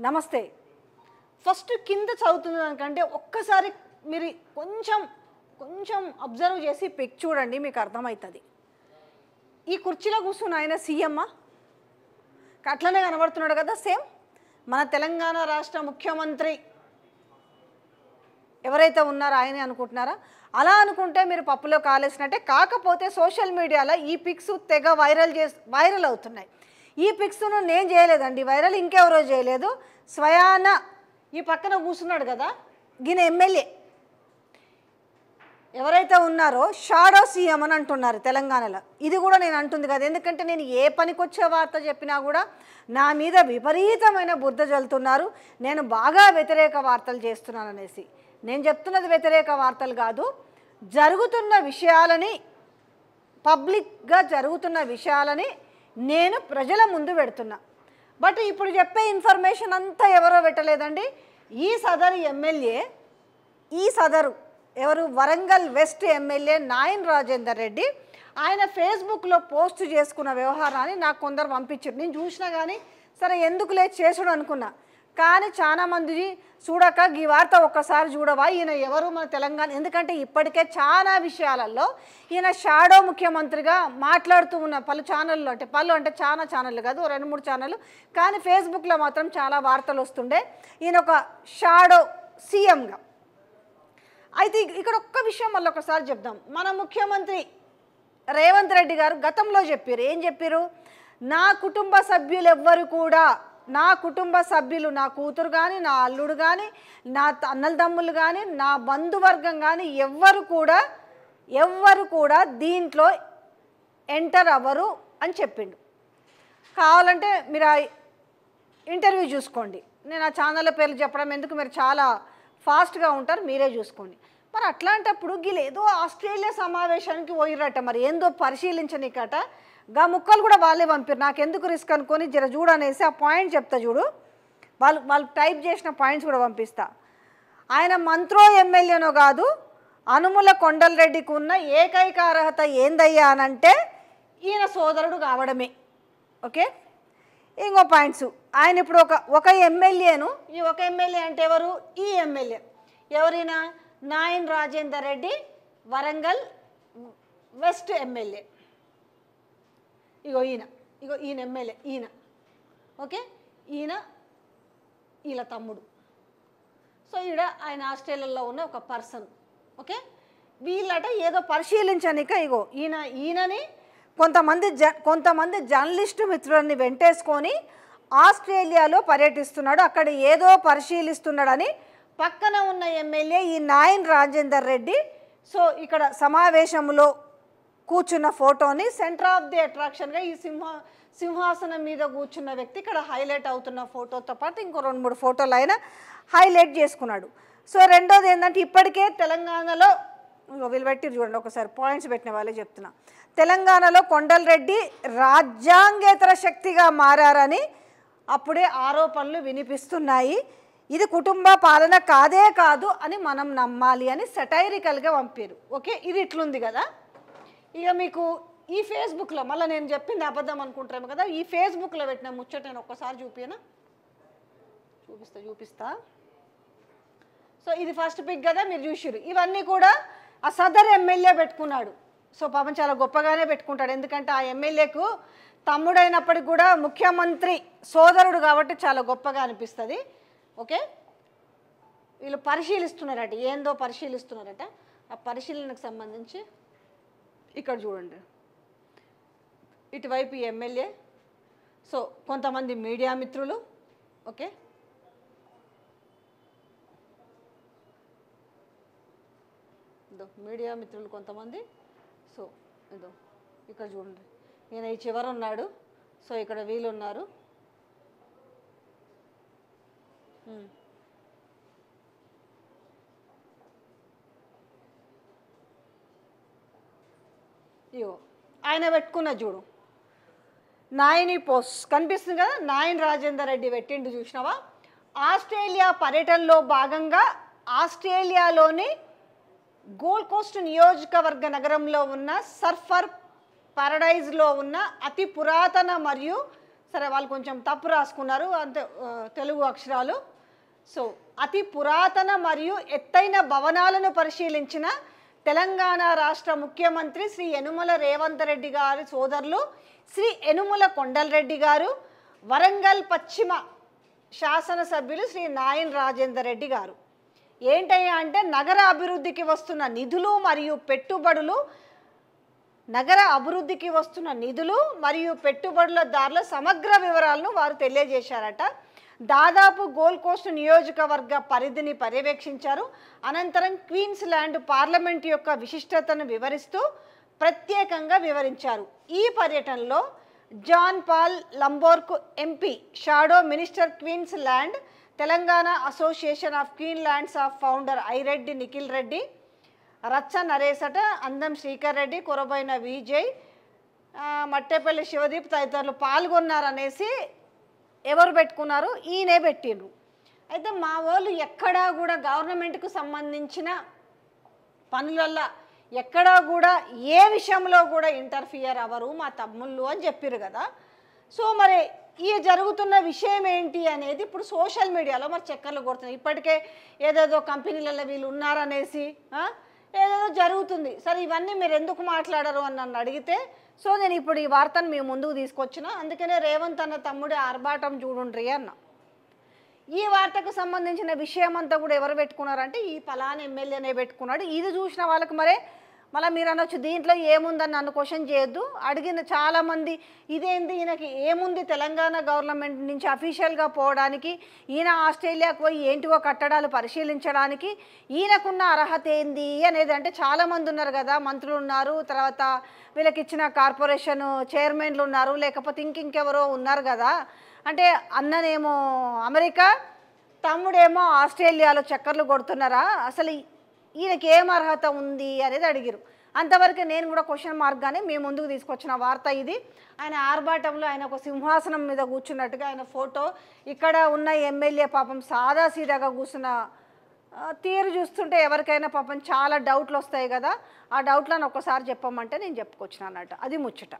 నమస్తే. ఫస్ట్ కింద చదువుతున్న దానికంటే ఒక్కసారి మీరు కొంచెం అబ్జర్వ్ చేసి పిక్ చూడండి, మీకు అర్థమవుతుంది. ఈ కుర్చీలో కూర్చున్న ఆయన సీఎమ్మా? అట్లనే కనబడుతున్నాడు కదా, సేమ్ మన తెలంగాణ రాష్ట్ర ముఖ్యమంత్రి ఎవరైతే ఉన్నారో ఆయనే అనుకుంటున్నారా? అలా అనుకుంటే మీరు పప్పులో కాలేసినట్టే. కాకపోతే సోషల్ మీడియాలో ఈ పిక్స్ తెగ వైరల్ అవుతున్నాయి. ఈ పిక్స్ను నేను చేయలేదండి వైరల్, ఇంకెవరో చేయలేదు. స్వయాన ఈ పక్కన కూర్చున్నాడు కదా ఈయన ఎమ్మెల్యే ఎవరైతే ఉన్నారో షాడో సీఎం అని అంటున్నారు తెలంగాణలో. ఇది కూడా నేను అంటుంది కదా, ఎందుకంటే నేను ఏ పనికొచ్చే వార్త చెప్పినా కూడా నా మీద విపరీతమైన బురద జల్లుతున్నారు. నేను బాగా వ్యతిరేక వార్తలు చేస్తున్నాను అనేసి. నేను చెప్తున్నది వ్యతిరేక వార్తలు కాదు, జరుగుతున్న విషయాలని, పబ్లిక్గా జరుగుతున్న విషయాలని నేను ప్రజల ముందు పెడుతున్నా. బట్ ఇప్పుడు చెప్పే ఇన్ఫర్మేషన్ అంతా ఎవరో పెట్టలేదండి. ఈ సదరు ఎమ్మెల్యే, ఎవరు, వరంగల్ వెస్ట్ ఎమ్మెల్యే నాయన్ రాజేందర్ రెడ్డి, ఆయన ఫేస్బుక్లో పోస్ట్ చేసుకున్న వ్యవహారాన్ని నాకు కొందరు పంపించారు. నేను చూసినా కానీ సరే ఎందుకులే చేసుడు అనుకున్నా. కానీ చాలామంది చూడక ఈ వార్త ఒక్కసారి చూడవా, ఈయన ఎవరు మన తెలంగాణ, ఎందుకంటే ఇప్పటికే చాలా విషయాలలో ఈయన షాడో ముఖ్యమంత్రిగా మాట్లాడుతూ ఉన్న పలు ఛానళ్ళు, అంటే చాలా ఛానళ్ళు కాదు, 2-3 ఛానళ్ళు, కానీ ఫేస్బుక్లో మాత్రం చాలా వార్తలు వస్తుండే ఈయన ఒక షాడో సీఎంగా. అయితే ఇక్కడ ఒక్క విషయం మళ్ళీ ఒకసారి చెప్దాం. మన ముఖ్యమంత్రి రేవంత్ రెడ్డి గారు గతంలో చెప్పారు, ఏం చెప్పారు? నా కుటుంబ సభ్యులు ఎవ్వరు కూడా, నా కుటుంబ సభ్యులు, నా కూతురు కానీ, నా అల్లుడు కానీ, నా అన్నల తమ్ముళ్ళు కానీ, నా బంధువర్గం కానీ ఎవ్వరు కూడా దీంట్లో ఎంటర్ అవ్వరు అని చెప్పిండు. కావాలంటే మీరు ఆ ఇంటర్వ్యూ చూసుకోండి. నేను ఆ ఛానళ్ళ పేర్లు చెప్పడం ఎందుకు, మీరు చాలా ఫాస్ట్గా ఉంటారు, మీరే చూసుకోండి. మరి అట్లాంటప్పుడు వీళ్ళు ఏదో ఆస్ట్రేలియా సమావేశానికి పోయిరట, మరి ఏందో పరిశీలించనీకట. గా ముక్కలు కూడా వాళ్ళే పంపారు, నాకెందుకు రిస్క్ అనుకొని జర చూడనేసి ఆ పాయింట్ చెప్తా చూడు. వాళ్ళు టైప్ చేసిన పాయింట్స్ కూడా పంపిస్తా. ఆయన మంత్రో ఎమ్మెల్యేనో కాదు, అనుముల కొండలరెడ్డికి ఉన్న ఏకైక అర్హత ఏందయ్యా అనంటే ఈయన సోదరుడు కావడమే. ఓకే, ఇంకో పాయింట్స్. ఆయన ఇప్పుడు ఒక ఎమ్మెల్యేను, ఈ ఒక ఎమ్మెల్యే అంటే ఎవరు? ఈ ఎమ్మెల్యే ఎవరైనా నాయన్ రాజేందర్ రెడ్డి, వరంగల్ వెస్ట్ ఎమ్మెల్యే. ఈయన ఎమ్మెల్యే, ఈయన ఓకే, ఈయన తమ్ముడు. సో ఆయన ఆస్ట్రేలియాలో ఉన్న ఒక పర్సన్. ఓకే, వీళ్ళట ఏదో పరిశీలించనిక ఈయనని కొంతమంది జర్నలిస్టు మిత్రులని వెంటేసుకొని ఆస్ట్రేలియాలో పర్యటిస్తున్నాడు, అక్కడ ఏదో పరిశీలిస్తున్నాడని పక్కన ఉన్న ఎమ్మెల్యే ఈ నాయన్ రాజేందర్ రెడ్డి. సో ఇక్కడ సమావేశంలో కూర్చున్న ఫోటోని సెంటర్ ఆఫ్ ది అట్రాక్షన్గా ఈ సింహాసనం మీద కూర్చున్న వ్యక్తి ఇక్కడ హైలైట్ అవుతున్న ఫోటోతో పాటు ఇంకో 2-3 ఫోటోలు ఆయన హైలైట్ చేసుకున్నాడు. సో రెండోది ఏంటంటే, ఇప్పటికే తెలంగాణలో వీళ్ళు పెట్టి చూడండి ఒకసారి, పాయింట్స్ పెట్టిన వాళ్ళే చెప్తున్నా. తెలంగాణలో కొండలరెడ్డి రాజ్యాంగేతర శక్తిగా మారారని అప్పుడే ఆరోపణలు వినిపిస్తున్నాయి. ఇది కుటుంబ పాలన కాదు అని మనం నమ్మాలి అని సెటైరికల్గా పంపారు. ఓకే, ఇది ఇట్లుంది కదా. ఇక మీకు ఈ ఫేస్బుక్లో మళ్ళీ నేను చెప్పింది అబద్ధం అనుకుంటారేమో కదా, ఈ ఫేస్బుక్లో పెట్టిన ముచ్చట నేను ఒక్కసారి చూపిస్తా. సో ఇది ఫస్ట్ పిక్ కదా, మీరు చూసిరు. ఇవన్నీ కూడా ఆ సదర్ ఎమ్మెల్యే పెట్టుకున్నాడు. సో పాపం చాలా గొప్పగానే పెట్టుకుంటాడు, ఎందుకంటే ఆ ఎమ్మెల్యేకు తమ్ముడైనప్పటికి కూడా ముఖ్యమంత్రి సోదరుడు కాబట్టి చాలా గొప్పగా అనిపిస్తుంది. ఓకే, వీళ్ళు పరిశీలిస్తున్నారట, ఏందో పరిశీలిస్తున్నారట. ఆ పరిశీలనకు సంబంధించి ఇక్కడ చూడండి, ఇటువైపు ఎమ్మెల్యే, సో కొంతమంది మీడియా మిత్రులు. ఓకే, మీడియా మిత్రులు కొంతమంది. సో ఇక్కడ చూడండి, ఈయన ఈ చివర ఉన్నాడు. సో ఇక్కడ వీళ్ళు ఉన్నారు. ఆయన పెట్టుకున్న చూడు నాయని పోస్ట్ కనిపిస్తుంది కదా, నాయన్ రాజేందర్ రెడ్డి పెట్టిండు, చూసినావా? ఆస్ట్రేలియా పర్యటనలో భాగంగా ఆస్ట్రేలియాలోని గోల్డ్ కోస్ట్ నియోజకవర్గ నగరంలో ఉన్న సర్ఫర్ పారడైజ్లో ఉన్న అతి పురాతన మరియు సరే వాళ్ళు కొంచెం తప్పు రాసుకున్నారు అంతే తెలుగు అక్షరాలు. సో అతి పురాతన మరియు ఎత్తైన భవనాలను పరిశీలించిన తెలంగాణ రాష్ట్ర ముఖ్యమంత్రి శ్రీ యనుమల రేవంత్ రెడ్డి గారి సోదరులు శ్రీ యనుమల కొండలరెడ్డి గారు, వరంగల్ పశ్చిమ శాసనసభ్యులు శ్రీ నాయన్ రాజేందర్ రెడ్డి గారు. ఏంటయ్యా అంటే నగర అభివృద్ధికి వస్తున్న నిధులు మరియు పెట్టుబడులు, నగర అభివృద్ధికి వస్తున్న నిధులు మరియు పెట్టుబడులదారుల సమగ్ర వివరాలను వారు తెలియజేశారట. దాదాపు గోల్డ్ కోస్ట్ నియోజకవర్గ పరిధిని పర్యవేక్షించారు. అనంతరం క్వీన్స్ ల్యాండ్ పార్లమెంట్ యొక్క విశిష్టతను వివరిస్తూ ప్రత్యేకంగా వివరించారు. ఈ పర్యటనలో జాన్ పాల్ లంబోర్క్ MP, shadow minister Queensland, Telangana association of Queensland of founder Aireddy Nikhil Reddy, రచ్చ నరేసట, అందం శ్రీకర్ రెడ్డి, కొరబైన విజయ్, మట్టేపల్లి శివదీప్ తదితరులు పాల్గొన్నారనేసి ఎవరు పెట్టుకున్నారు, ఈయనే పెట్టిండ్రు. అయితే మా వాళ్ళు ఎక్కడా కూడా గవర్నమెంట్కు సంబంధించిన పనులల్లో ఎక్కడా కూడా ఏ విషయంలో కూడా ఇంటర్ఫియర్ అవ్వరు మా తమ్ముళ్ళు అని చెప్పారు కదా. సో మరి ఈ జరుగుతున్న విషయం ఏంటి అనేది ఇప్పుడు సోషల్ మీడియాలో మరి చక్కర్లు కొడుతున్నాయి. ఇప్పటికే ఏదేదో కంపెనీలలో వీళ్ళు ఉన్నారనేసి ఏదేదో జరుగుతుంది. సరే ఇవన్నీ మీరు ఎందుకు మాట్లాడరు అని నన్ను అడిగితే, సో నేను ఇప్పుడు ఈ వార్తను మీ ముందుకు తీసుకొచ్చిన. అందుకనే రేవంత్ అన్న తమ్ముడి ఆర్భాటం చూడుండ్రి అన్న. ఈ వార్తకు సంబంధించిన విషయం అంతా కూడా ఎవరు పెట్టుకున్నారంటే ఈ పలానా ఎమ్మెల్యేనే పెట్టుకున్నాడు. ఇది చూసిన వాళ్ళకి మళ్ళీ మీరు అనొచ్చు దీంట్లో ఏముందని నన్ను క్వశ్చన్ చేయొద్దు. అడిగిన చాలామంది ఇదేంది, ఈయనకి ఏముంది తెలంగాణ గవర్నమెంట్ నుంచి అఫీషియల్గా పోవడానికి, ఈయన ఆస్ట్రేలియాకు పోయి ఏంటివో కట్టడాలు పరిశీలించడానికి ఈయనకున్న అర్హత ఏంది అనేది. అంటే చాలామంది ఉన్నారు కదా, మంత్రులు ఉన్నారు, తర్వాత వీళ్ళకి ఇచ్చిన కార్పొరేషన్ చైర్మన్లు ఉన్నారు, లేకపోతే ఇంకెవరో ఉన్నారు కదా. అంటే అన్ననేమో అమెరికా, తమ్ముడేమో ఆస్ట్రేలియాలో చక్కర్లు కొడుతున్నారా, అసలు ఈయనకి ఏం అర్హత ఉంది అనేది అడిగారు. అంతవరకు నేను కూడా క్వశ్చన్ మార్క్గానే మేము ముందుకు తీసుకొచ్చిన వార్త ఇది. ఆయన ఆర్భాటంలో ఆయన ఒక సింహాసనం మీద కూర్చున్నట్టుగా ఆయన ఫోటో, ఇక్కడ ఉన్న ఎమ్మెల్యే పాపం సాదాసీదాగా కూర్చున్న తీరు చూస్తుంటే ఎవరికైనా పాపం చాలా డౌట్లు వస్తాయి కదా. ఆ డౌట్లను ఒక్కసారి చెప్పమంటే నేను చెప్పుకొచ్చిన అన్నట్టు. అది ముచ్చట.